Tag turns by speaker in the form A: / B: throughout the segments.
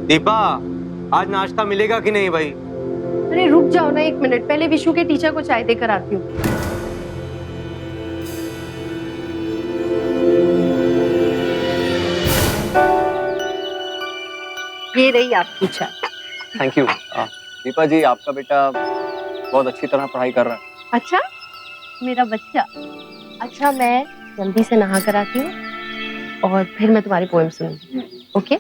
A: दीपा, आज नाश्ता मिलेगा कि नहीं भाई?
B: अरे रुक जाओ ना 1 मिनट, पहले विशु के टीचर को चाय देकर आती हूँ। ये रही आपकी चाय।
C: Thank you. दीपा जी, आपका बेटा बहुत अच्छी तरह पढ़ाई कर रहा है।
B: अच्छा, मेरा बच्चा। अच्छा, मैं जल्दी से नहा कर आती हूँ और फिर मैं तुम्हारी पोएम सुनूंगी। ओके?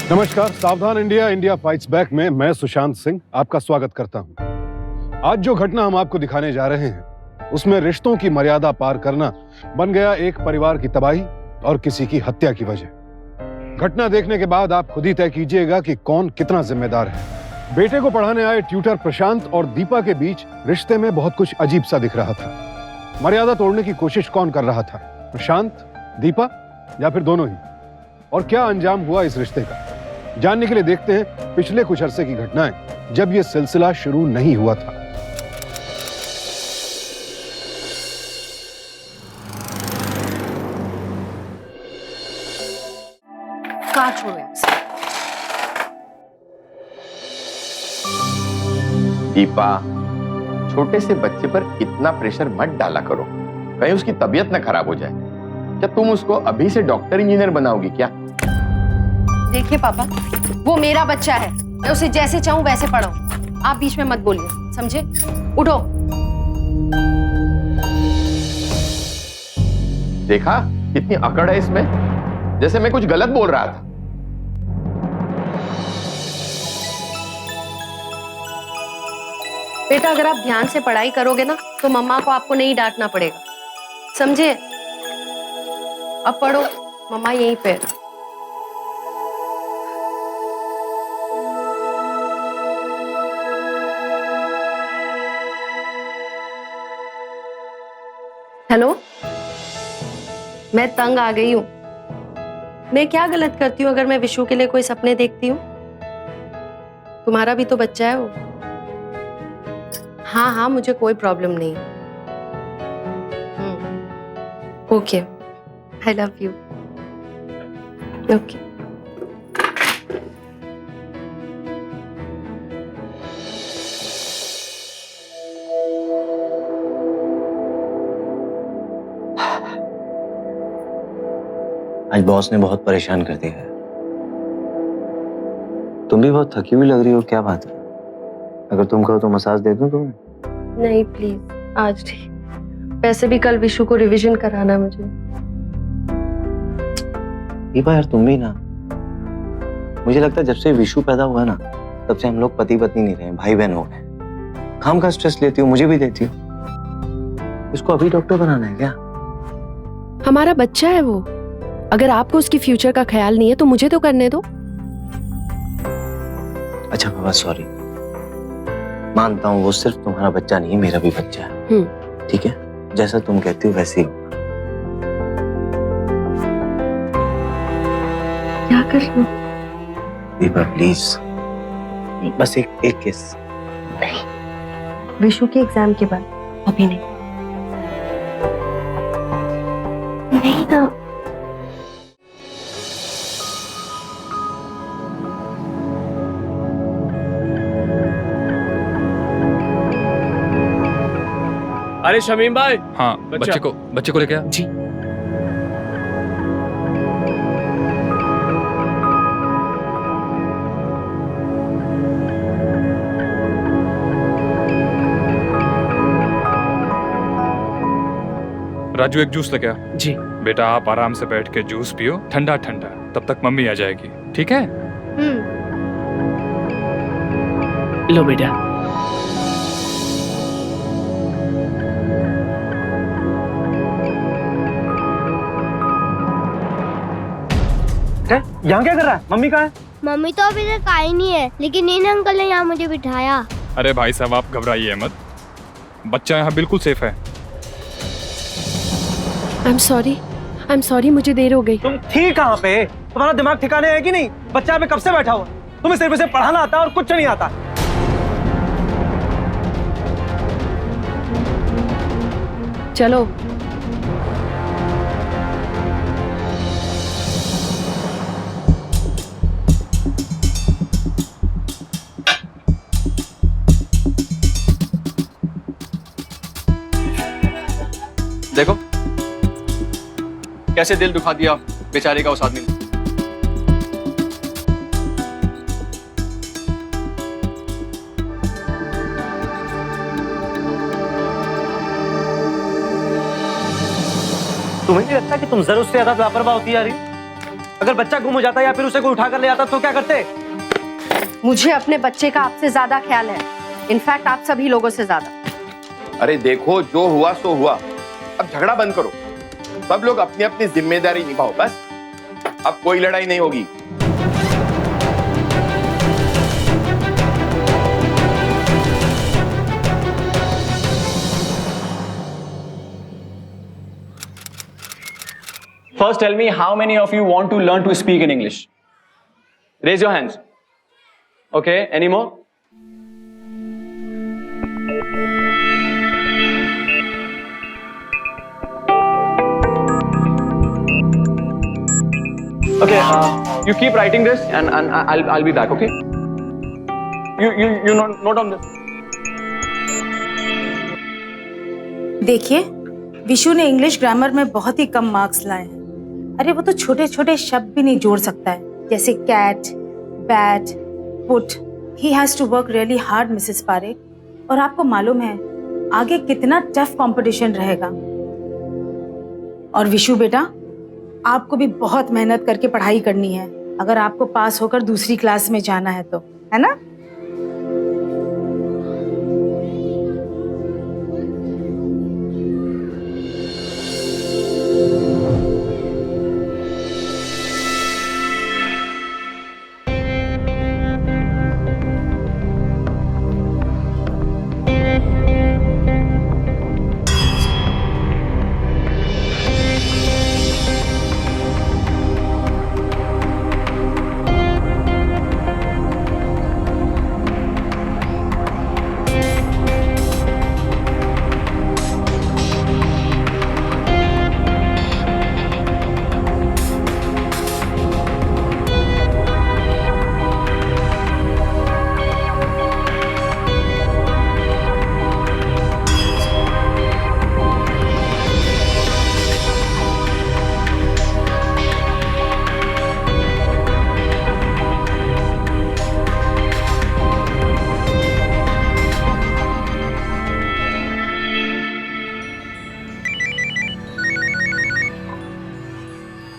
D: नमस्कार, सावधान इंडिया, इंडिया फाइट्स बैक में मैं सुशांत सिंह आपका स्वागत करता हूं। आज जो घटना हम आपको दिखाने जा रहे हैं उसमें रिश्तों की मर्यादा पार करना बन गया एक परिवार की तबाही और किसी की हत्या की वजह। घटना देखने के बाद आप खुद ही तय कीजिएगा कि कौन कितना जिम्मेदार है। बेटे को पढ़ाने आए ट्यूटर प्रशांत और दीपा के बीच रिश्ते में बहुत कुछ अजीब सा दिख रहा था। मर्यादा तोड़ने की कोशिश कौन कर रहा था, प्रशांत, दीपा या फिर दोनों ही? और क्या अंजाम हुआ इस रिश्ते का, जानने के लिए देखते हैं पिछले कुछ अरसे की घटनाएं जब यह सिलसिला शुरू नहीं हुआ था।
E: दीपा, छोटे से बच्चे पर इतना प्रेशर मत डाला करो, कहीं उसकी तबीयत ना खराब हो जाए। क्या तुम उसको अभी से डॉक्टर इंजीनियर बनाओगी क्या?
B: देखिए पापा, वो मेरा बच्चा है, मैं उसे जैसे चाहूं वैसे पढ़ाऊं। आप बीच में मत बोलिए, समझे? उठो।
E: देखा कितनी अकड़ है इसमें, जैसे मैं कुछ गलत बोल रहा था।
B: बेटा, अगर आप ध्यान से पढ़ाई करोगे ना तो मम्मा को आपको नहीं डांटना पड़ेगा, समझे? अब पढ़ो, मम्मा यहीं पे। हेलो, मैं तंग आ गई हूँ। मैं क्या गलत करती हूँ अगर मैं विशु के लिए कोई सपने देखती हूँ? तुम्हारा भी तो बच्चा है वो। हाँ हाँ, मुझे कोई प्रॉब्लम नहीं। Okay, I love you. Okay.
F: आज बॉस ने बहुत परेशान कर दिया है। तुम भी बहुत थकी हुई लग रही हो, क्या बात है? अगर तुम कहो तो मसाज दे दूं तुम्हें?
B: नहीं प्लीज, आज नहीं। वैसे भी कल विशु को रिवीजन कराना है मुझे।
F: दीपा यार, तुम भी ना, मुझे लगता है जब से विशु पैदा हुआ ना तब से हम लोग पति पत्नी नहीं रहे, भाई बहन हो गए। काम का स्ट्रेस लेती हो, मुझे भी देती हो। इसको अभी डॉक्टर बनाना है क्या?
B: हमारा बच्चा है वो, अगर आपको उसकी फ्यूचर का ख्याल नहीं है तो मुझे तो करने दो।
F: अच्छा बाबा सॉरी, मानता हूँ वो सिर्फ तुम्हारा बच्चा नहीं, मेरा भी बच्चा है। ठीक है, जैसा तुम कहती हो वैसे ही।
B: क्या कर रही हो?
F: दीपा प्लीज, बस एक किस।
B: विशु के एग्जाम के बाद, अभी नहीं। नहीं ना।
G: अरे शमीम भाई।
H: हाँ, बच्चे को लेके आ।
G: जी।
H: राजू एक जूस लेके आ।
G: जी।
H: बेटा आप आराम से बैठ के जूस पियो, ठंडा ठंडा, तब तक मम्मी आ जाएगी, ठीक है?
G: लो बेटा।
A: यहाँ क्या कर रहा है? मम्मी कहाँ है?
I: मम्मी तो अभी तक आई नहीं है, लेकिन इन अंकल ने यहाँ मुझे बिठाया।
H: अरे भाई साहब आप घबराइए मत, बच्चा यहाँ बिल्कुल सेफ है।
B: आई एम सॉरी, मुझे देर हो गई।
A: तुम थी कहाँ पे? तुम्हारा दिमाग ठिकाने है कि नहीं? बच्चा पे कब से बैठा हुआ? तुम्हें सिर्फ इसे पढ़ाना आता है और कुछ नहीं आता।
B: चलो।
C: देखो कैसे दिल दुखा दिया बेचारे का उस आदमी ने।
A: तुम्हें नहीं लगता कि तुम जरूरत से ज्यादा लापरवाह होती जा रही? अगर बच्चा गुम हो जाता या फिर उसे कोई उठा कर ले आता तो क्या करते?
B: मुझे अपने बच्चे का आपसे ज्यादा ख्याल है, इनफैक्ट आप सभी लोगों से ज्यादा।
E: अरे देखो जो हुआ सो हुआ, अब झगड़ा बंद करो, सब लोग अपनी अपनी जिम्मेदारी निभाओ बस, अब कोई लड़ाई नहीं होगी।
C: First tell me how many of you want to learn to speak in English? Raise your hands. Okay, any more? Okay, you keep writing this and I'll be back, okay? You note on this.
J: देखिए, विशु ने English grammar में बहुत ही कम marks लाए हैं। अरे वो तो छोटे छोटे शब्द भी नहीं जोड़ सकता है, जैसे cat, bat, put. He has to work really hard Mrs Parekh. और आपको मालूम है आगे कितना टफ कंपटीशन रहेगा। और विशु बेटा, आपको भी बहुत मेहनत करके पढ़ाई करनी है अगर आपको पास होकर दूसरी क्लास में जाना है तो, है ना?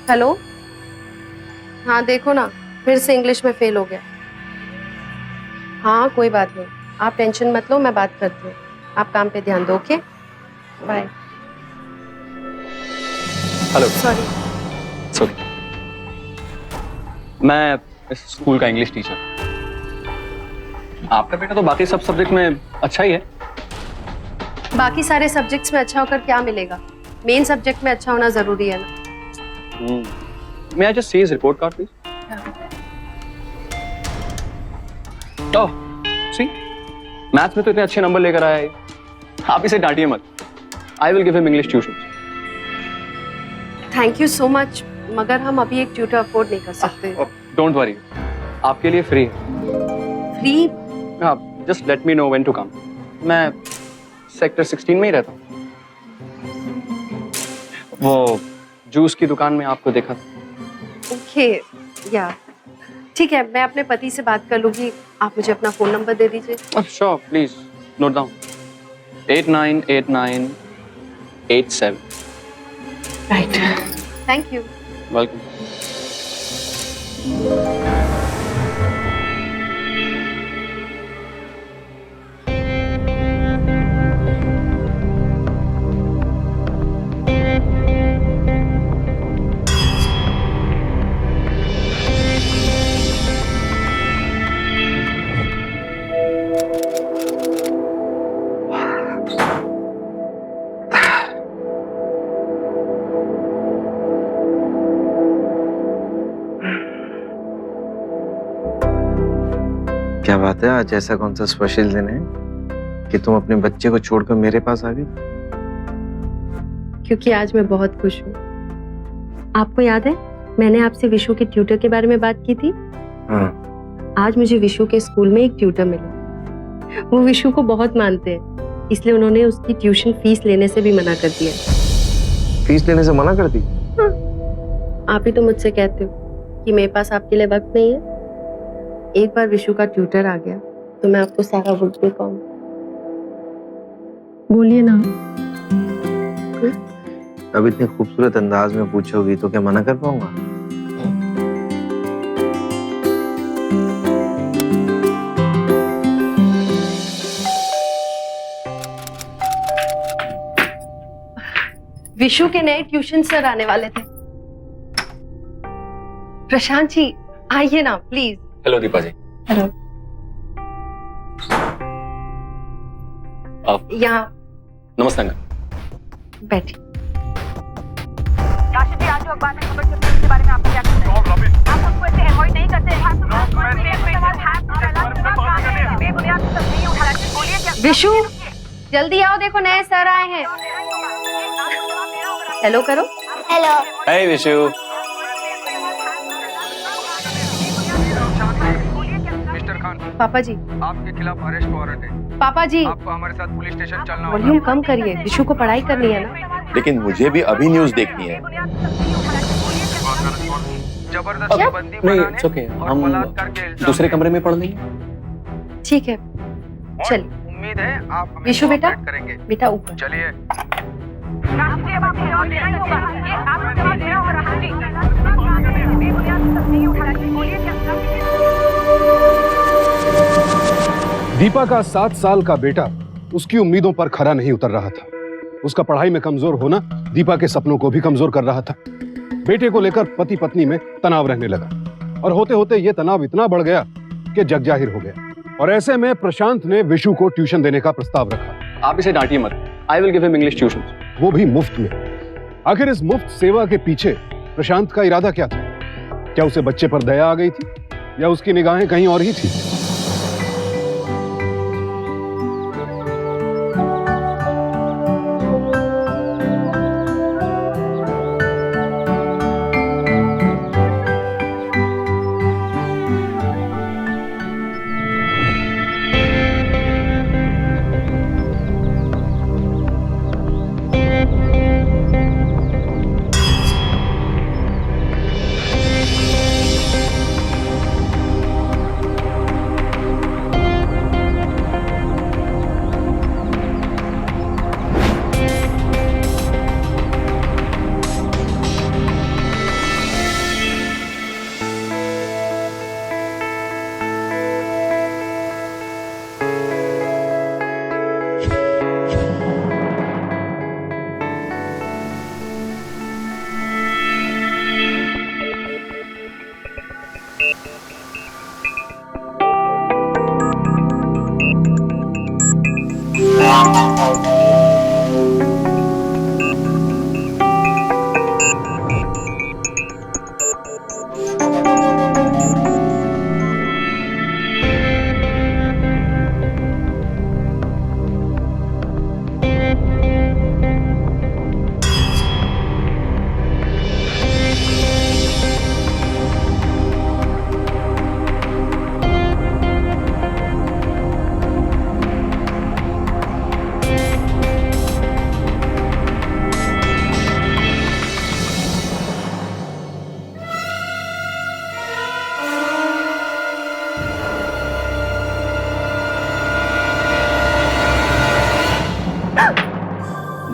B: हेलो। हाँ देखो ना, फिर से इंग्लिश में फेल हो गया। हाँ कोई बात नहीं, आप टेंशन मत लो, मैं बात करती हूँ। आप काम पे ध्यान दो। Okay, bye.
C: हेलो।
B: सॉरी।
C: मैं इस स्कूल का इंग्लिश टीचर। आपका बेटा तो बाकी सब सब्जेक्ट में अच्छा ही है।
B: बाकी सारे सब्जेक्ट्स में अच्छा होकर क्या मिलेगा? मेन सब्जेक्ट में अच्छा होना जरूरी है ना।
C: May I just see his report card, please? Oh, see? Maths में तो इतने अच्छे नंबर लेकर आया है। आप इसे डांटिए मत। I will give him English tuition.
B: Thank you so much, मगर हम अभी एक ट्यूटर अफोर्ड नहीं कर सकते।
C: Don't worry. आपके लिए फ्री है।
B: फ्री?
C: आप just let me know when to come. मैं सेक्टर 16 में ही रहता हूँ। वो जूस की दुकान में आपको देखा था।
B: ओके, या ठीक है, मैं अपने पति से बात कर लूंगी। आप मुझे अपना फोन नंबर दे दीजिए।
C: Sure, please note down. 898987.
B: Right, thank you.
C: Welcome.
F: क्या बात है, आज ऐसा कौन सा स्पेशल दिन है कि तुम अपने बच्चे को छोड़कर मेरे पास आ गई?
B: क्योंकि आज मैं बहुत खुश हूँ। आपको याद है मैंने आपसे विशु के ट्यूटर के बारे में बात की थी?
F: हाँ।
B: आज मुझे विशु के स्कूल में एक ट्यूटर मिला। वो विशु को बहुत मानते हैं, इसलिए उन्होंने उसकी ट्यूशन फीस लेने से भी मना कर दिया।
F: फीस लेने से मना कर दी?
B: हाँ। आप ही तो मुझसे कहते हो कि मेरे पास आपके लिए वक्त नहीं है। एक बार विशु का ट्यूटर आ गया तो मैं आपको सारा वक्त दे पाऊँ। बोलिए ना।
F: अब इतने खूबसूरत अंदाज में पूछोगी तो क्या मना कर पाऊंगा?
B: विशु के नए ट्यूशन सर आने वाले थे। प्रशांत जी आइए ना please.
C: Hello Deepa ji.
B: Hello.
C: आप
B: यहाँ
C: नमस्ते अंकल।
B: बैठिए।
K: राशिद जी, आज जो अखबार में खबर छपी है उसके बारे में आपको क्या कहना है? आप उनको ऐसे अवॉइड नहीं करते। बेबुनियाद सब नहीं उठा रहे। बोलिए क्या?
B: विशु जल्दी आओ, देखो नए सर आए हैं। हेलो करो।
I: हेलो।
C: Hey विशु।
B: पापा जी,
L: आपके खिलाफ अरेस्ट वारंट है।
B: पापा जी
L: आपको हमारे साथ पुलिस स्टेशन चलना होगा।
B: वॉल्यूम कम करिए, विशु को पढ़ाई करनी है ना।
E: लेकिन मुझे भी अभी न्यूज देखनी है।
L: जबरदस्ती बंदी
C: नहीं,
L: बनाने
C: it's okay.
L: और
C: हम
L: बलात्कार के इल्जाम
C: दूसरे कमरे में पढ़ लेंगे।
B: ठीक है, चलिए।
L: उम्मीद है आप हमें
B: विशु बेटा,
L: कोऑपरेट करेंगे।
B: बेटा ऊपर।
L: चलिए।
K: राष्ट्रीय बात है और देना ही होगा। ये आपको जवाब देना होगा राशिद जी। बेबुनियाद सब नहीं उठा रहे। बोलिए क्या?
D: दीपा का 7 साल का बेटा उसकी उम्मीदों पर खरा नहीं उतर रहा था। उसका पढ़ाई में कमजोर होना दीपा के सपनों को भी कमजोर कर रहा था। बेटे को लेकर पति पत्नी में तनाव रहने लगा और होते होते यह तनाव इतना बढ़ गया कि जग जाहिर हो गया। और ऐसे में प्रशांत ने विशु को ट्यूशन देने का प्रस्ताव रखा।
C: आप इसे डांटिए मत। I will give him English tuition.
D: वो भी मुफ्त में। आखिर इस मुफ्त सेवा के पीछे प्रशांत का इरादा क्या था? क्या उसे बच्चे पर दया आ गई थी या उसकी निगाहें कहीं और ही थी?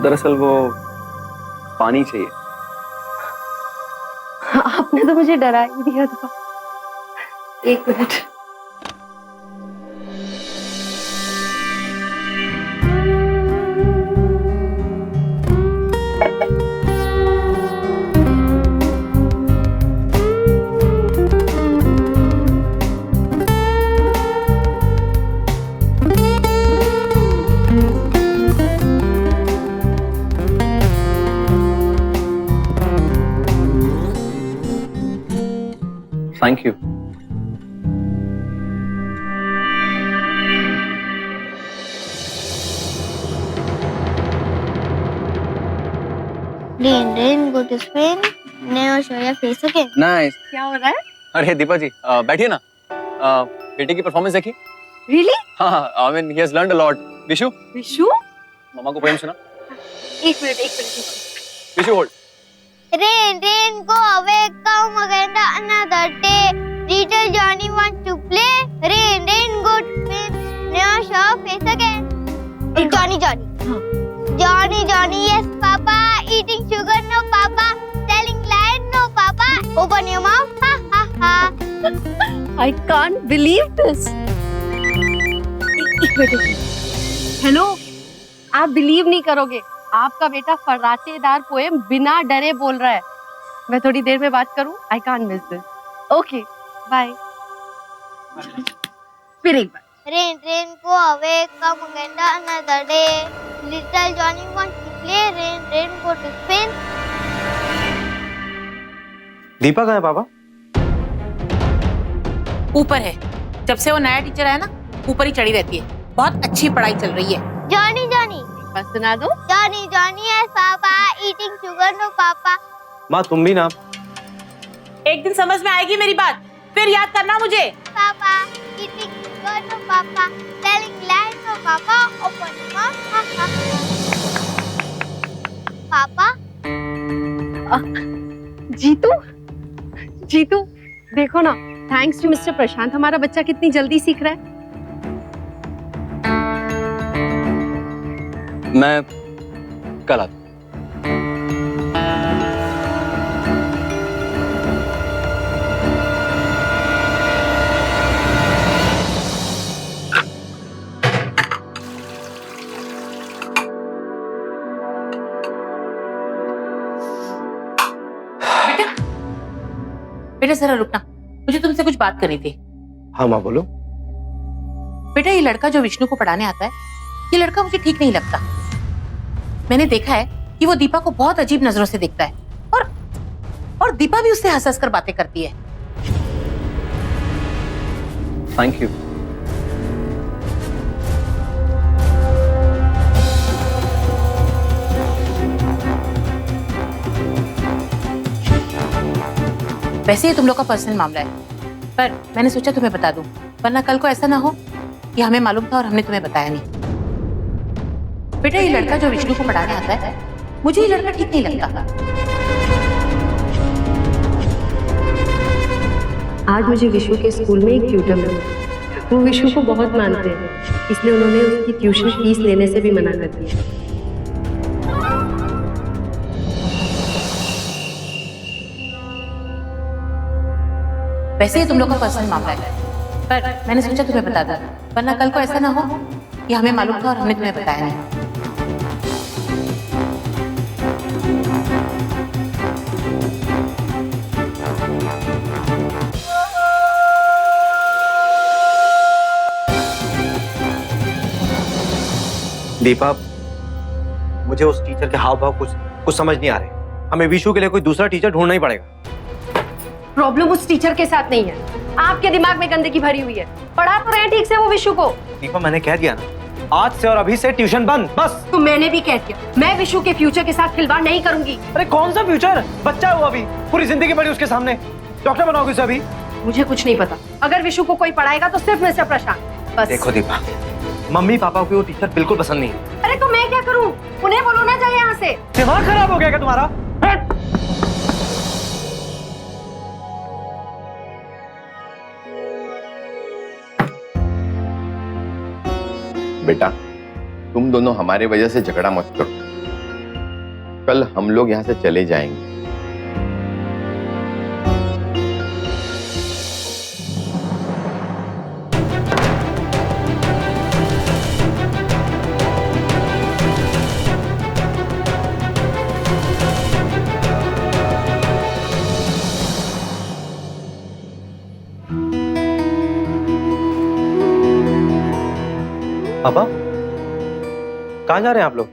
C: दरअसल वो पानी चाहिए।
B: आपने तो मुझे डरा ही दिया था। एक minute.
C: Thank you.
I: Rain, rain, go to Spain. Never show your face again.
C: Nice.
B: क्या हो रहा है?
C: अरे दीपा जी बैठिए ना। बेटे की परफॉर्मेंस देखी?
B: रियली?
C: हाँ, I mean he has learned a lot. Vishu,
B: Vishu?
C: मामा को पोएम सुना?
B: एक minute.
C: Vishu hold.
I: Rain, rain, go away, come again the another day. Little Johnny wants to play. Rain, rain, go to Spain. Never show your face again. Johnny, Johnny. Johnny, Johnny, yes, Papa. Eating sugar, no, Papa. Telling lies, no, Papa. Open your mouth, ha, ha, ha.
B: I can't believe this. एक minute. Hello, आप believe नहीं करोगे, आपका बेटा फर्राटेदार poem बिना डरे बोल रहा है। मैं थोड़ी देर में बात करूं? I can't miss this. Okay, bye. फिर एक बार।
I: Rain, rain, go away, come again the another day. Little Johnny wants to play. Rain, rain, go to Spain.
F: Deepa कहाँ है पापा?
J: ऊपर है। जब से वो नया टीचर आया ना, ऊपर ही चढ़ी रहती है। बहुत अच्छी पढ़ाई चल रही है।
I: Johnny, Johnny.
B: बस सुना दो।
I: Johnny, Johnny, yes, Papa. Eating sugar, no, Papa.
F: माँ तुम भी ना।
J: एक दिन समझ में आएगी मेरी बात, फिर याद करना मुझे।
I: Papa, eating sugar, no, Papa. Telling lies, no, Papa. Open your mouth, ha, ha, ha. Papa.
B: Jitu, देखो ना, थैंक्स टू मिस्टर प्रशांत हमारा बच्चा कितनी जल्दी सीख रहा है।
C: मैं कल आता।
J: बेटा जरा रुकना, मुझे तुमसे कुछ बात करनी थी।
F: हाँ माँ बोलो।
J: बेटा ये लड़का जो विष्णु को पढ़ाने आता है, ये लड़का मुझे ठीक नहीं लगता। मैंने देखा है कि वो दीपा को बहुत अजीब नजरों से देखता है और दीपा भी उससे हंस हंस कर बातें करती है।
C: Thank you.
J: वैसे ही तुम लोग का पर्सनल मामला है, पर मैंने सोचा तुम्हें बता दूं, वरना कल को ऐसा ना हो कि हमें मालूम था और हमने तुम्हें बताया नहीं। बेटा ये लड़का जो विष्णु को पढ़ाने आता है, मुझे ये लड़का ठीक नहीं लगता।
B: आज मुझे विशु के स्कूल में एक ट्यूटर मिला। वो विशु को बहुत मानते हैं, इसलिए उन्होंने उसकी ट्यूशन फीस लेने से भी मना कर दिया।
J: वैसे ही तुम लोग का पर्सनल मामला है, पर मैंने सोचा तुम्हें बता दूं, वरना कल को ऐसा ना हो कि हमें मालूम था और हमने तुम्हें बताया नहीं।
F: दीपा, मुझे उस टीचर के हाव भाव कुछ समझ नहीं आ रहे। हमें विशु के लिए कोई दूसरा टीचर ढूंढना ही पड़ेगा।
B: प्रॉब्लम उस टीचर के साथ नहीं है, आपके दिमाग में गंदगी भरी हुई है। पढ़ा तो रहे ठीक से वो विशु को।
F: दीपा मैंने कह दिया ना, आज से और अभी से ट्यूशन बंद, बस।
B: तो मैंने भी कह दिया, मैं विशु के फ्यूचर के साथ खिलवाड़ नहीं करूंगी।
A: अरे कौन सा फ्यूचर? बच्चा है वो अभी, पूरी जिंदगी पड़ी उसके सामने। डॉक्टर बनाओगे उसे अभी?
B: मुझे कुछ नहीं पता। अगर विशु को कोई पढ़ाएगा तो सिर्फ मिस्टर प्रशांत, बस।
F: देखो दीपा, मम्मी पापा को वो टीचर बिल्कुल पसंद नहीं है।
B: अरे तो मैं क्या करूं? उन्हें बोलो ना जाए यहाँ से।
A: दिमाग खराब हो गया क्या तुम्हारा?
E: बेटा तुम दोनों हमारे वजह से झगड़ा मत करो। कल हम लोग यहाँ से चले जाएंगे।
F: पापा कहाँ जा रहे हैं आप लोग?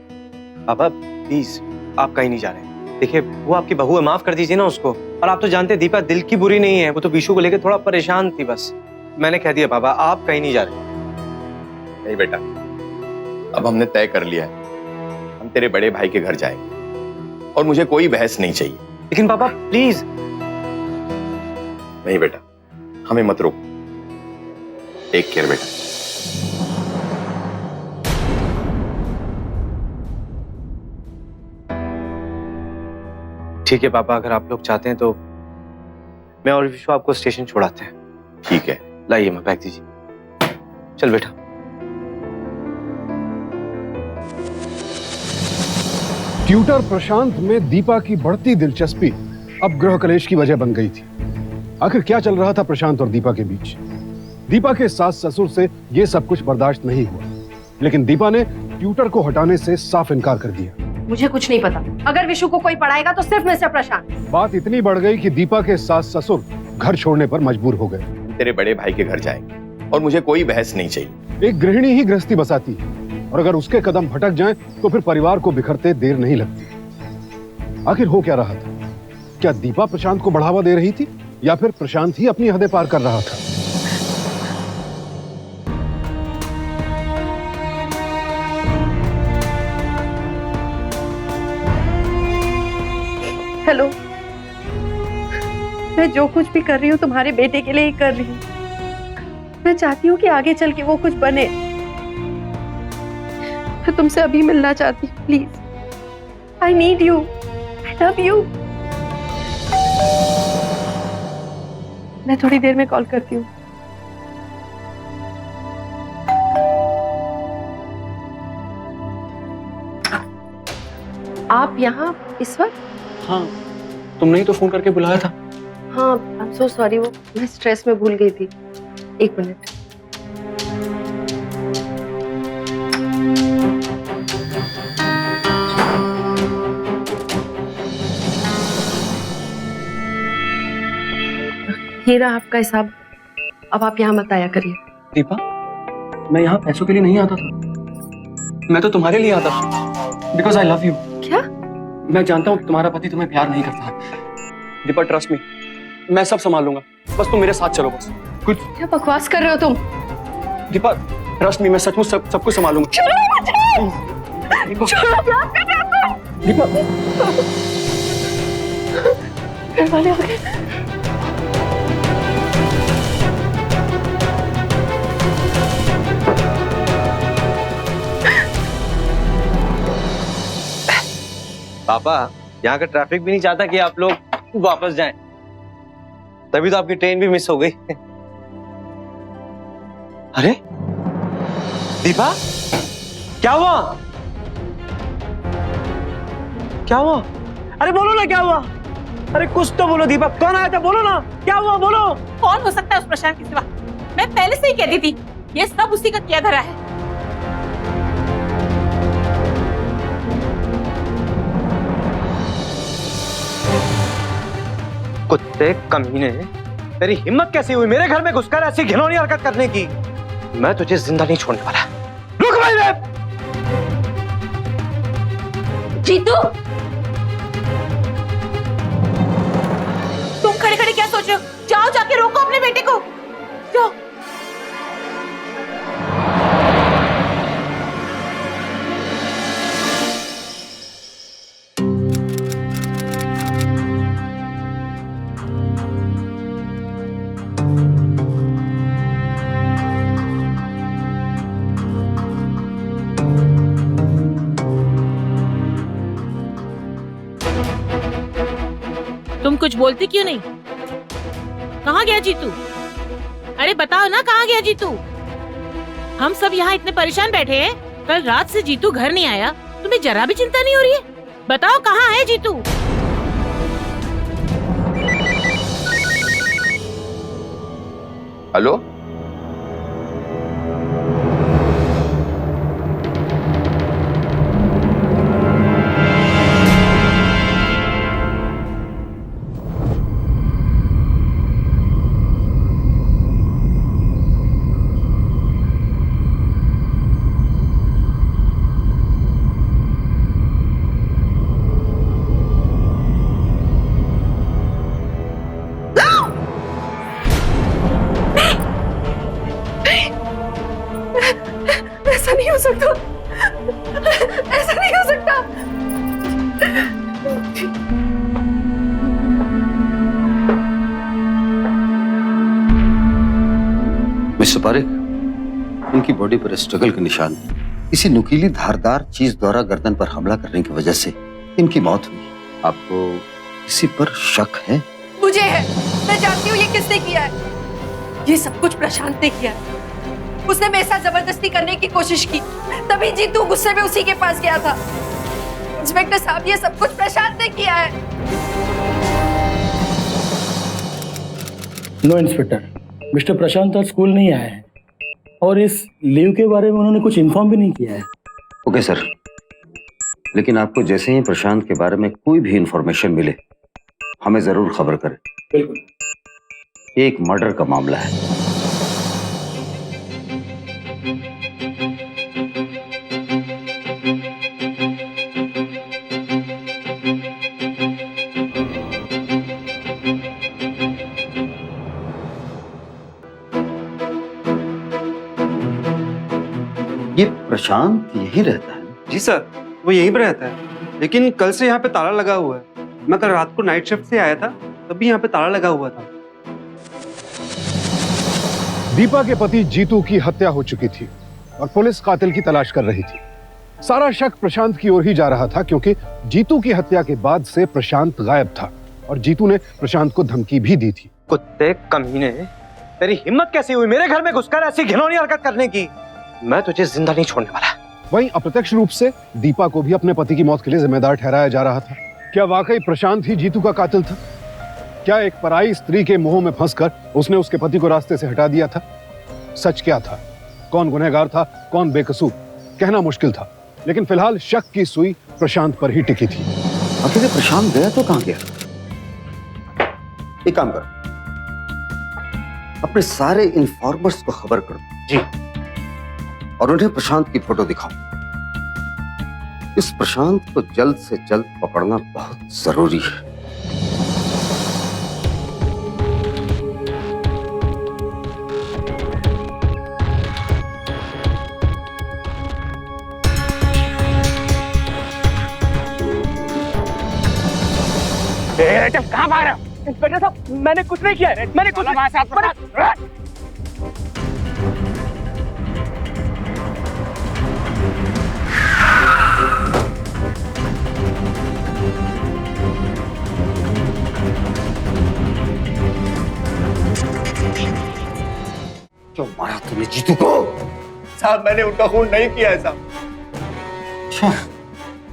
F: पापा प्लीज, आप कहीं नहीं जा रहे। देखिए वो आपकी बहू है, माफ कर दीजिए ना उसको। और आप तो जानते हैं दीपा दिल की बुरी नहीं है, वो तो विशु को लेकर थोड़ा परेशान थी बस। मैंने कह दिया पापा, आप कहीं नहीं जा रहे।
E: नहीं बेटा, अब हमने तय कर लिया है, हम तेरे बड़े भाई के घर जाएंगे और मुझे कोई बहस नहीं चाहिए।
F: लेकिन पापा प्लीज।
E: नहीं बेटा, हमें मत रोक। टेक केयर बेटा।
F: ठीक है पापा, अगर आप लोग चाहते हैं तो मैं और विशु आपको स्टेशन छोड़ाते हैं।
E: ठीक है,
F: लाइए मैं बैग दीजिए। चल बेटा।
D: ट्यूटर प्रशांत में दीपा की बढ़ती दिलचस्पी अब गृह कलेश की वजह बन गई थी। आखिर क्या चल रहा था प्रशांत और दीपा के बीच? दीपा के सास ससुर से यह सब कुछ बर्दाश्त नहीं हुआ, लेकिन दीपा ने ट्यूटर को हटाने से साफ इनकार कर दिया।
B: मुझे कुछ नहीं पता। अगर विशु को कोई पढ़ाएगा तो सिर्फ मिस्टर प्रशांत।
D: बात इतनी बढ़ गई कि दीपा के सास ससुर घर छोड़ने पर मजबूर हो गए।
E: तेरे बड़े भाई के घर जाएंगे और मुझे कोई बहस नहीं चाहिए।
D: एक गृहिणी ही गृहस्थी बसाती है, और अगर उसके कदम भटक जाएं तो फिर परिवार को बिखरते देर नहीं लगती। आखिर हो क्या रहा था? क्या दीपा प्रशांत को बढ़ावा दे रही थी, या फिर प्रशांत ही अपनी हदें पार कर रहा था?
B: हेलो, मैं जो कुछ भी कर रही हूँ तुम्हारे बेटे के लिए ही कर रही हूँ। मैं चाहती हूँ कि आगे चल के वो कुछ बने। मैं तुमसे अभी मिलना चाहती हूँ, please. I need you, I love you. मैं थोड़ी देर में कॉल करती हूँ। आप यहाँ इस वक्त?
C: हाँ, तुमने ही तो फोन करके बुलाया था।
B: हाँ, आई एम सो सॉरी, वो मैं स्ट्रेस में भूल गई थी। एक मिनट। ये रहा आपका हिसाब। अब आप यहाँ मत आया करिए।
C: दीपा, मैं यहाँ पैसों के लिए नहीं आता था, मैं तो तुम्हारे लिए आता था। Because I love you.
B: क्या?
C: मैं जानता हूँ तुम्हारा पति तुम्हें प्यार नहीं करता। दीपा ट्रस्ट मी, मैं सब संभाल लूंगा, बस तुम मेरे साथ चलो। बस कुछ।
B: क्या बकवास कर रहे हो तुम?
C: दीपा ट्रस्ट मी, मैं सचमुच सब कुछ संभालूंगा। दीपा,
B: घर वाले आ गए।
F: पापा यहाँ का ट्रैफिक भी नहीं चाहता कि आप लोग वापस जाएं, तभी तो आपकी ट्रेन भी मिस हो गई। अरे दीपा, क्या हुआ? क्या हुआ?
A: अरे बोलो ना क्या हुआ? अरे कुछ तो बोलो दीपा, कौन आया था? बोलो ना क्या हुआ, बोलो।
K: कौन हो सकता है उस प्रशांत के सिवा? मैं पहले से ही कहती थी, ये सब उसी का किया धरा है।
F: कुत्ते कमीने, तेरी हिम्मत कैसी हुई मेरे घर में घुसकर ऐसी घिनौनी हरकत करने की? मैं तुझे जिंदा नहीं छोड़ने वाला। रुक भाई।
K: जीतू, तुम खड़े खड़े क्या सोच रहे हो? जाओ, जाके रोको अपने बेटे को। जाओ। तुम कुछ बोलती क्यों नहीं? कहाँ गया जीतू? अरे बताओ ना, कहाँ गया जीतू? हम सब यहाँ इतने परेशान बैठे हैं, कल रात से जीतू घर नहीं आया, तुम्हें जरा भी चिंता नहीं हो रही है? बताओ कहाँ है जीतू?
E: हेलो,
B: ऐसा नहीं हो सकता, ऐसा नहीं हो सकता।
M: मिस्टर पारिक, इनकी बॉडी पर स्ट्रगल के निशान, किसी नुकीली धारदार चीज द्वारा गर्दन पर हमला करने की वजह से इनकी मौत हुई। आपको किसी पर शक है?
B: मुझे है, मैं जानती हूँ ये किसने किया है। ये सब कुछ प्रशांत ने किया है। उसने मेरे साथ जबरदस्ती करने की कोशिश की, तभी जीतू गुस्से में उसी के पास गया था। इंस्पेक्टर साहब, ये सब कुछ प्रशांत ने किया है।
N: नो इंस्पेक्टर, मिस्टर प्रशांत आज स्कूल नहीं आए हैं और इस लीव के बारे में उन्होंने कुछ इन्फॉर्म भी नहीं किया है।
M: ओके सर, लेकिन आपको जैसे ही प्रशांत के बारे में कोई भी इंफॉर्मेशन मिले हमें जरूर खबर करें।
N: बिल्कुल।
M: एक मर्डर का मामला है। ये प्रशांत यही रहता है?
A: जी सर, वो यहीं पे रहता है, लेकिन कल से यहाँ पे ताला लगा हुआ है। मैं कल रात को नाइट शिफ्ट से आया था, तभी यहाँ पे ताला लगा हुआ था।
D: दीपा के पति जीतू की हत्या हो चुकी थी और पुलिस कातिल की तलाश कर रही थी। सारा शक प्रशांत की ओर ही जा रहा था क्योंकि जीतू की हत्या के बाद से प्रशांत गायब था और जीतू ने प्रशांत को धमकी भी दी थी।
A: कुत्ते कमीने, तेरी हिम्मत कैसी हुई मेरे घर में घुसकर ऐसी घिनौनी हरकत करने की? मैं तुझे जिंदा नहीं छोड़ने वाला।
D: वहीं अप्रत्यक्ष रूप से दीपा को भी अपने पति की मौत के लिए जिम्मेदार ठहराया जा रहा था। क्या वाकई प्रशांत ही जीतू का कातिल था? क्या एक पराई स्त्री के मोह में फंसकर उसने उसके पति को रास्ते से हटा दिया था? सच क्या था? कौन गुनहगार था, कौन बेकसूर, कहना मुश्किल था, लेकिन फिलहाल शक की सुई प्रशांत पर ही टिकी थी।
M: आखिर प्रशांत गया तो कहां गया? एक काम करो, अपने सारे इन्फॉर्मर्स को खबर कर दो
A: जी,
M: और उन्हें प्रशांत की फोटो दिखाओ। इस प्रशांत को जल्द से जल्द पकड़ना बहुत जरूरी है।
A: कहाँ भाग रहा? इंस्पेक्टर साहब, मैंने कुछ नहीं किया है, मैंने कुछ
M: क्यों मारा तुमने जीतू को?
E: साहब मैंने उनका खून नहीं किया है साहब।
M: अच्छा,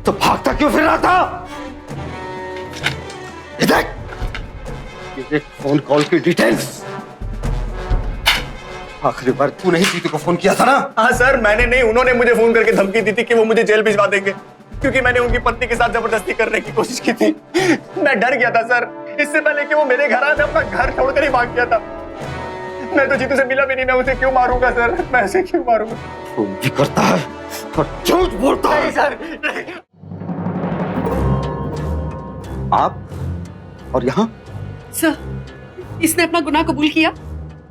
M: तो भागता क्यों फिर रहा था? ये फोन कॉल की डिटेल्स। आखिरी बार तूने ही जीतू को फोन किया था ना?
E: हाँ सर, मैंने नहीं, उन्होंने मुझे फोन करके धमकी दी थी कि वो मुझे जेल भिजवा देंगे क्योंकि मैंने उनकी पत्नी के साथ जबरदस्ती करने की कोशिश की थी। मैं डर गया था सर, इससे पहले कि वो मेरे घर आए मैं अपना घर छोड़कर ही भाग गया था। मैं तो जीतू से मिला भी नहीं, मैं उसे क्यों मारूंगा सर? मैं ऐसे क्यों मारूंगा?
M: फोन भी करता है और झूठ बोलता है।
E: सर,
M: आप और यहाँ?
B: सर, इसने अपना गुनाह कबूल किया?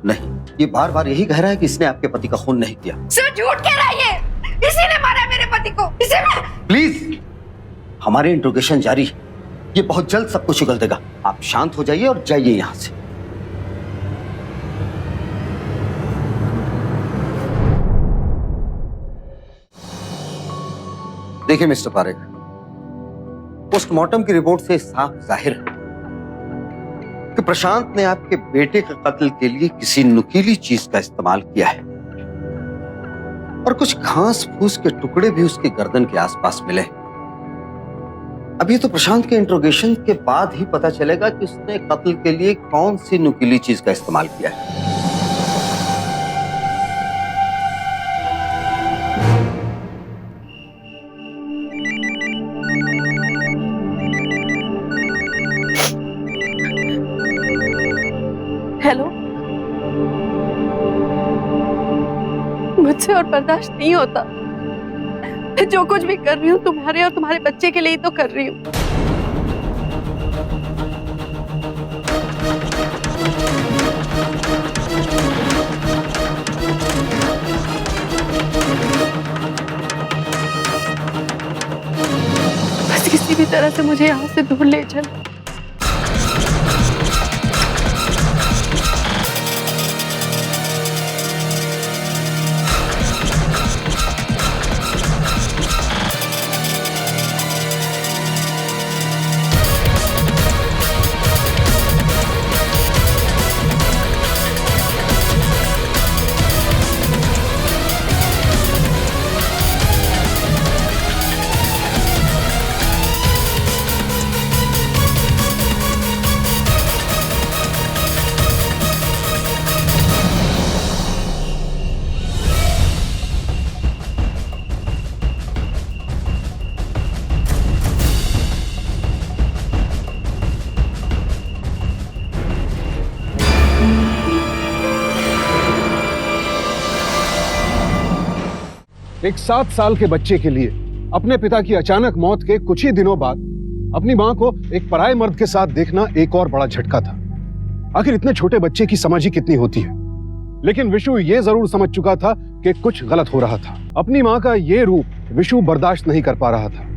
M: नहीं, ये बार बार यही कह रहा है कि इसने आपके पति का खून नहीं किया।
B: सर झूठ कह रहा है ये, इसी ने मारा मेरे पति को, इसे मैं...
M: प्लीज, हमारे इंट्रोगेशन जारी है, ये बहुत जल्द सब कुछ उगल देगा। आप शांत हो जाइए और जाइए यहाँ से। देखिए मिस्टर पारेख, पोस्टमार्टम की रिपोर्ट से साफ जाहिर है कि प्रशांत ने आपके बेटे के कत्ल के लिए किसी नुकीली चीज का इस्तेमाल किया है और कुछ घास फूस के टुकड़े भी उसके गर्दन के आसपास मिले। अब ये तो प्रशांत के इंट्रोगेशन के बाद ही पता चलेगा कि उसने कत्ल के लिए कौन सी नुकीली चीज का इस्तेमाल किया है।
B: हेलो, मुझसे और बर्दाश्त नहीं होता। मैं जो कुछ भी कर रही हूँ तुम्हारे और तुम्हारे बच्चे के लिए ही तो कर रही हूँ। बस किसी भी तरह से मुझे यहाँ से दूर ले चल।
D: एक 7 साल के बच्चे के लिए अपने पिता की अचानक मौत के कुछ ही दिनों बाद अपनी मां को एक पराये मर्द के साथ देखना एक और बड़ा झटका था। आखिर इतने छोटे बच्चे की समझ ही कितनी होती है। लेकिन विशु ये जरूर समझ चुका था कि कुछ गलत हो रहा था। अपनी मां का ये रूप विशु बर्दाश्त नहीं कर पा रहा था।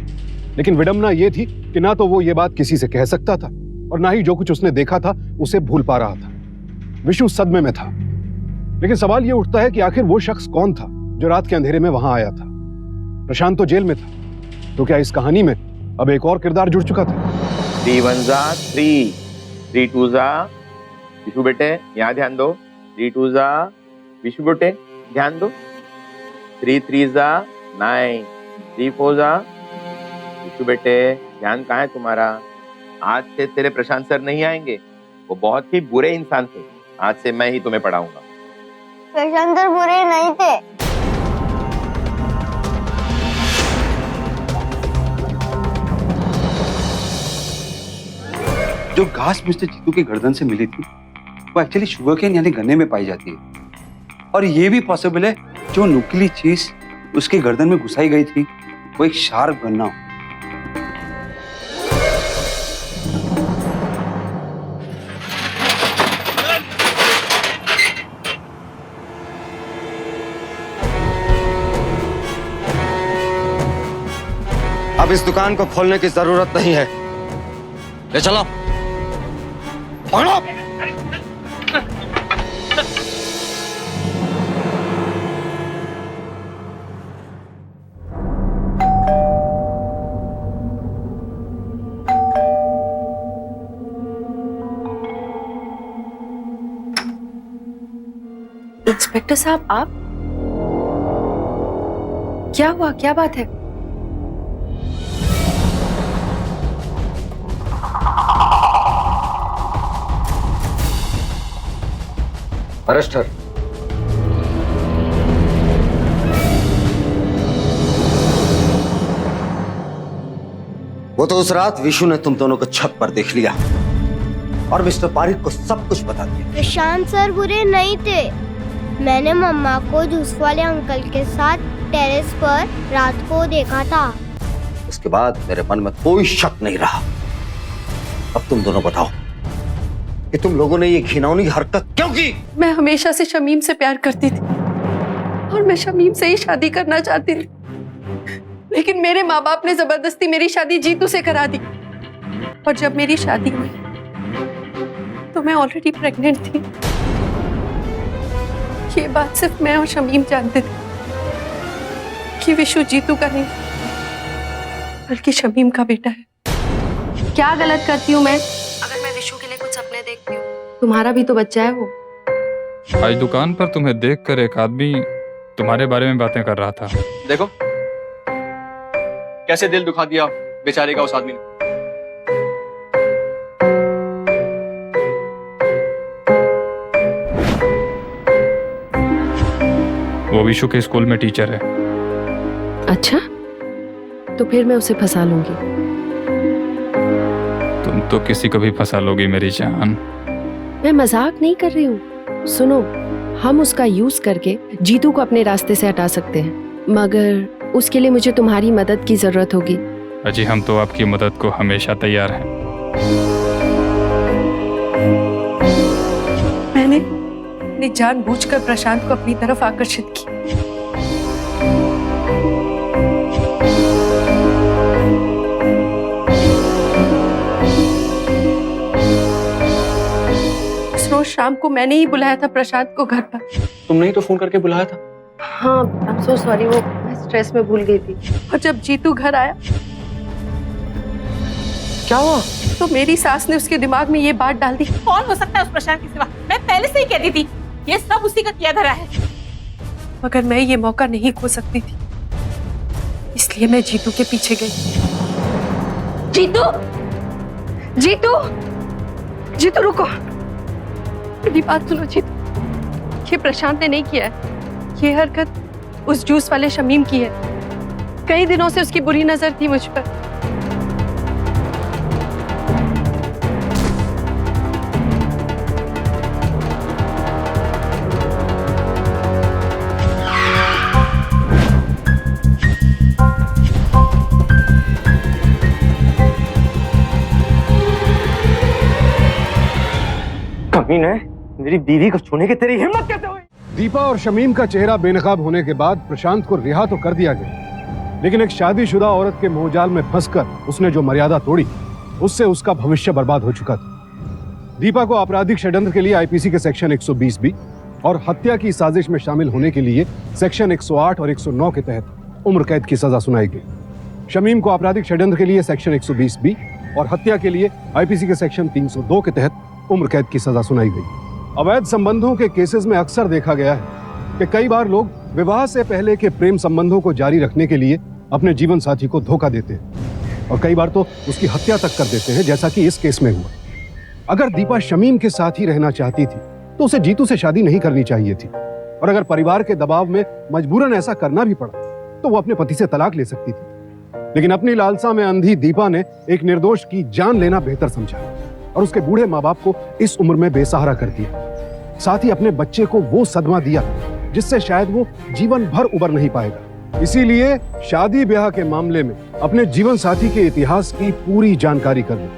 D: लेकिन विडंबना ये थी कि ना तो वो ये बात किसी से कह सकता था और ना ही जो कुछ उसने देखा था उसे भूल पा रहा था। विशु सदमे में था। लेकिन सवाल ये उठता है कि आखिर वो शख्स कौन था जो रात के अंधेरे में वहां आया था। प्रशांत तो जेल में था, तो क्या इस कहानी में अब एक और किरदार जुड़ चुका था?
O: 3 1 जा 3, 3 2 जा। विशु बेटे यहाँ ध्यान दो। 3 2 जा। विशु बेटे ध्यान दो। 3 3 जा 9, 3 4 जा। विशु बेटे ध्यान कहाँ है तुम्हारा? आज से तेरे प्रशांत सर नहीं आएंगे, वो बहुत ही बुरे इंसान थे। आज से मैं ही तुम्हें पढ़ाऊंगा।
I: प्रशांत सर बुरे नहीं थे।
A: जो घास मिस्टर जीतू की गर्दन से मिली थी वो एक्चुअली शुगरकेन यानी गन्ने में पाई जाती है। और ये भी पॉसिबल है जो नुकीली चीज उसके गर्दन में घुसाई गई थी वो एक शार्प गन्ना हो।
M: अब इस दुकान को खोलने की जरूरत नहीं है। ले चलो, पकड़ो।
B: इंस्पेक्टर साहब, आप क्या हुआ? क्या बात है?
M: Arrest her। वो तो उस रात विशु ने तुम दोनों को छत पर देख लिया और मिस्टर पारिक को सब कुछ बता दिया।
I: प्रशांत सर बुरे नहीं थे। मैंने मम्मा को जूस वाले अंकल के साथ टेरेस पर रात को देखा था।
M: उसके बाद मेरे मन में कोई शक नहीं रहा। अब तुम दोनों बताओ कि तुम लोगों ने ये घिनौनी हरकत क्यों की?
B: मैं हमेशा से शमीम से प्यार करती थी और मैं शमीम से ही शादी करना चाहती थी। लेकिन मेरे माँ बाप ने जबरदस्ती मेरी शादी जीतू से करा दी। और जब मेरी शादी हुई तो मैं ऑलरेडी प्रेग्नेंट थी। ये बात सिर्फ मैं और शमीम जानते थे कि विशु जीतू का नहीं बल्कि शमीम का बेटा है। क्या गलत करती हूँ मैं अगर मैं विशु के लिए कुछ सपने देखती हूँ? तुम्हारा भी तो बच्चा है वो।
H: आज दुकान पर तुम्हें देखकर एक आदमी तुम्हारे बारे में बातें कर रहा था।
C: देखो कैसे दिल दुखा दिया बेचारे का उस आदमी ने।
H: वो विशु के स्कूल में टीचर है।
B: अच्छा, तो फिर मैं उसे फंसा लूंगी।
H: तुम तो किसी को भी फंसा लोगी मेरी जान।
B: मैं मजाक नहीं कर रही हूँ। सुनो, हम उसका यूज करके जीतू को अपने रास्ते से हटा सकते हैं, मगर उसके लिए मुझे तुम्हारी मदद की जरूरत होगी।
H: अजी, हम तो आपकी मदद को हमेशा तैयार हैं।
B: मैंने जानबूझकर प्रशांत को अपनी तरफ आकर्षित किया। उस रोज शाम को मैंने ही बुलाया था प्रशांत को घर पर।
C: तुमने ही तो फोन करके बुलाया था।
B: हाँ, आई एम सो सॉरी, वो मैं स्ट्रेस में भूल गई थी। और जब जीतू घर आया,
C: क्या हुआ?
B: तो मेरी सास ने उसके दिमाग में ये बात डाल दी।
K: कौन हो सकता है उस प्रशांत के सिवा? मैं पहले से ही कहती थी ये सब उसी का किया धरा है।
B: मगर मैं ये मौका नहीं खो सकती थी, इसलिए मैं जीतू के पीछे गई। जीतू, जीतू, जीतू रुको, मेरी बात सुनो जीतू। ये प्रशांत ने नहीं किया है, ये हरकत उस जूस वाले शमीम की है। कई दिनों से उसकी बुरी नजर थी मुझ पर।
F: कमीने, मेरी बीवी को छूने की तेरी हिम्मत कैसे हुई?
D: दीपा और शमीम का चेहरा बेनकाब होने के बाद प्रशांत को रिहा तो कर दिया गया, लेकिन एक शादीशुदा औरत के मोहजाल में फंसकर उसने जो मर्यादा तोड़ी, उससे उसका भविष्य बर्बाद हो चुका था। दीपा को आपराधिक षड्यंत्र के लिए आईपीसी के सेक्शन 120 और हत्या की साजिश में शामिल होने के लिए सेक्शन 108 और 109 के तहत उम्र कैद की सजा सुनाई गई। शमीम को आपराधिक षड्यंत्र के लिए सेक्शन 120 और हत्या के लिए आईपीसी के सेक्शन 302 के तहत उम्र कैद की सजा सुनाई गई। अवैध संबंधों के केसेस में अक्सर देखा गया है कि कई बार लोग विवाह से पहले के प्रेम संबंधों को जारी रखने के लिए अपने जीवन साथी को धोखा देते हैं और कई बार तो उसकी हत्या तक कर देते हैं, जैसा कि इस केस में हुआ। अगर दीपा शमीम के साथ ही रहना चाहती थी तो उसे जीतू से शादी नहीं करनी चाहिए थी, और अगर परिवार के दबाव में मजबूरन ऐसा करना भी पड़ा तो वो अपने पति से तलाक ले सकती थी। लेकिन अपनी लालसा में अंधी दीपा ने एक निर्दोष की जान लेना बेहतर समझा और उसके बूढ़े माँ बाप को इस उम्र में बेसहारा कर दिया। साथ ही अपने बच्चे को वो सदमा दिया जिससे शायद वो जीवन भर उबर नहीं पाएगा। इसीलिए शादी ब्याह के मामले में अपने जीवन साथी के इतिहास की पूरी जानकारी कर लो,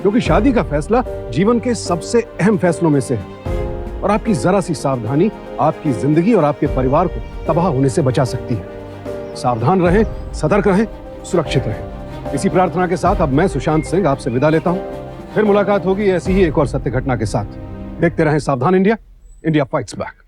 D: क्योंकि शादी का फैसला जीवन के सबसे अहम फैसलों में से है और आपकी जरा सी सावधानी आपकी जिंदगी और आपके परिवार को तबाह होने से बचा सकती है। सावधान रहें, सतर्क रहें, सुरक्षित रहें। इसी प्रार्थना के साथ अब मैं सुशांत सिंह आपसे विदा लेता हूं। फिर मुलाकात होगी ऐसी ही एक और सत्य घटना के साथ। देखते रहें सावधान इंडिया, इंडिया फाइट्स बैक।